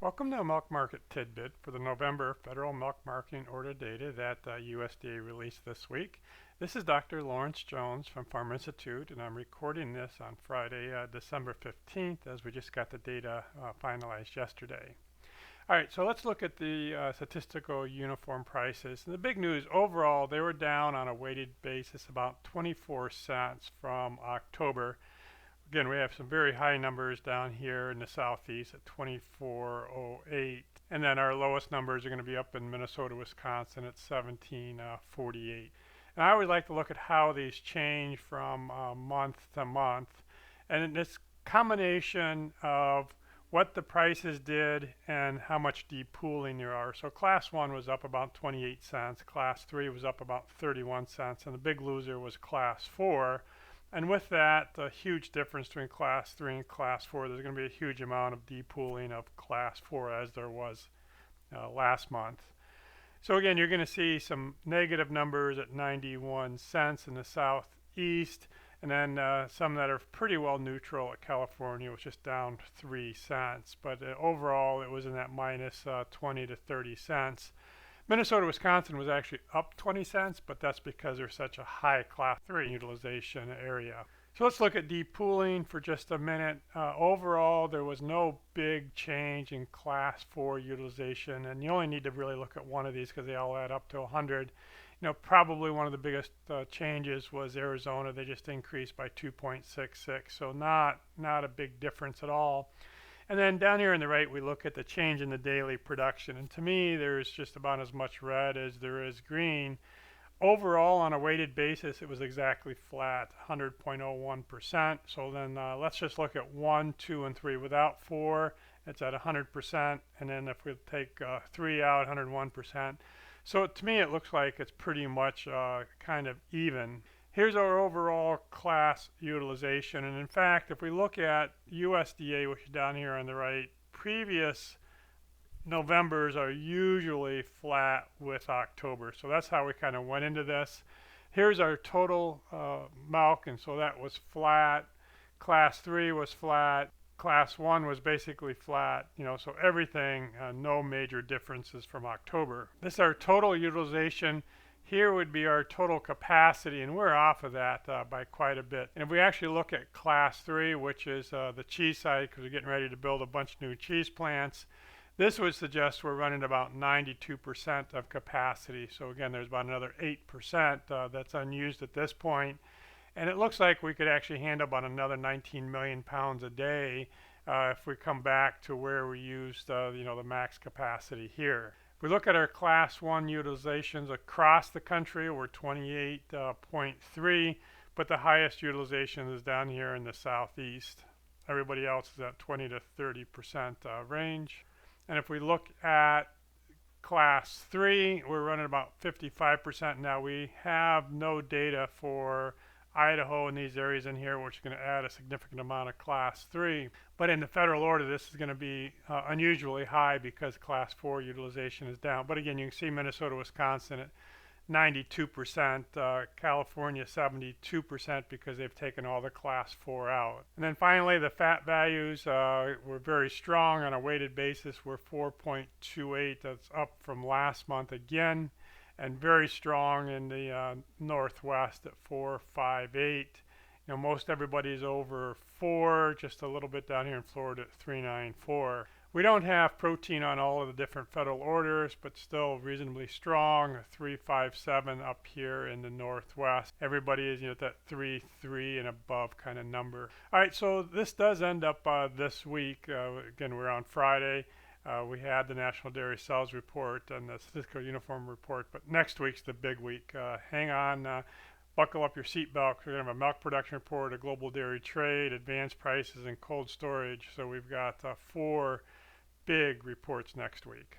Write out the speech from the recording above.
Welcome to Milk Market Tidbit for the November Federal Milk Marketing Order data that USDA released this week. This is Dr. Lawrence Jones from Farm Institute, and I'm recording this on Friday, December 15th, as we just got the data finalized yesterday. All right, so let's look at the statistical uniform prices. And the big news overall, they were down on a weighted basis about 24 cents from October. Again, we have some very high numbers down here in the southeast at 24.08, and then our lowest numbers are going to be up in Minnesota, Wisconsin at 17.48. And I always like to look at how these change from month to month, and this combination of what the prices did and how much depooling there are. So class 1 was up about 28 cents, class 3 was up about 31 cents, and the big loser was class 4. And with that, the huge difference between class 3 and class 4, there's going to be a huge amount of depooling of class 4 as there was last month. So again, you're going to see some negative numbers at 91 cents in the southeast, and then some that are pretty well neutral at California, which is down 3 cents. But overall, it was in that minus 20 to 30 cents. Minnesota, Wisconsin was actually up 20 cents, but that's because there's such a high class 3 utilization area. So let's look at depooling for just a minute. Overall, there was no big change in class 4 utilization, and you only need to really look at one of these because they all add up to 100. Probably one of the biggest changes was Arizona. They just increased by 2.66, so not a big difference at all. And then down here on the right, we look at the change in the daily production. And to me, there's just about as much red as there is green. Overall, on a weighted basis, it was exactly flat, 100.01%. So then let's just look at 1, 2, and 3. Without 4, it's at 100%. And then if we take 3 out, 101%. So to me, it looks like it's pretty much kind of even. Here's our overall class utilization, and in fact, if we look at USDA, which is down here on the right, previous Novembers are usually flat with October. So that's how we kind of went into this. Here's our total milk, and so that was flat. Class 3 was flat. Class 1 was basically flat, so everything, no major differences from October. This is our total utilization. Here would be our total capacity, and we're off of that by quite a bit. And if we actually look at class 3, which is the cheese side, because we're getting ready to build a bunch of new cheese plants, this would suggest we're running about 92% of capacity. So again, there's about another 8% that's unused at this point. And it looks like we could actually handle about another 19 million pounds a day if we come back to where we used the max capacity here. If we look at our class 1 utilizations across the country, we're 28.3, but the highest utilization is down here in the southeast. Everybody else is at 20 to 30% range. And if we look at class 3, we're running about 55%. Now we have no data for Idaho and these areas in here, which is going to add a significant amount of class 3. But in the federal order, this is going to be unusually high because class 4 utilization is down. But again, you can see Minnesota, Wisconsin at 92%, California 72% because they've taken all the class 4 out. And then finally, the fat values were very strong on a weighted basis. We're 4.28. That's up from last month again, and very strong in the northwest at 4.58. Most everybody's over 4, just a little bit down here in Florida at 3.94. We don't have protein on all of the different federal orders, but still reasonably strong, 3.57 up here in the northwest. Everybody is at that 3.3 and above kind of number. All right, so this does end up this week. Again, we're on Friday. We had the National Dairy Sales Report and the Statistical Uniform Report, but next week's the big week. Hang on, buckle up your seatbelt. We're going to have a milk production report, a global dairy trade, advanced prices, and cold storage. So we've got 4 big reports next week.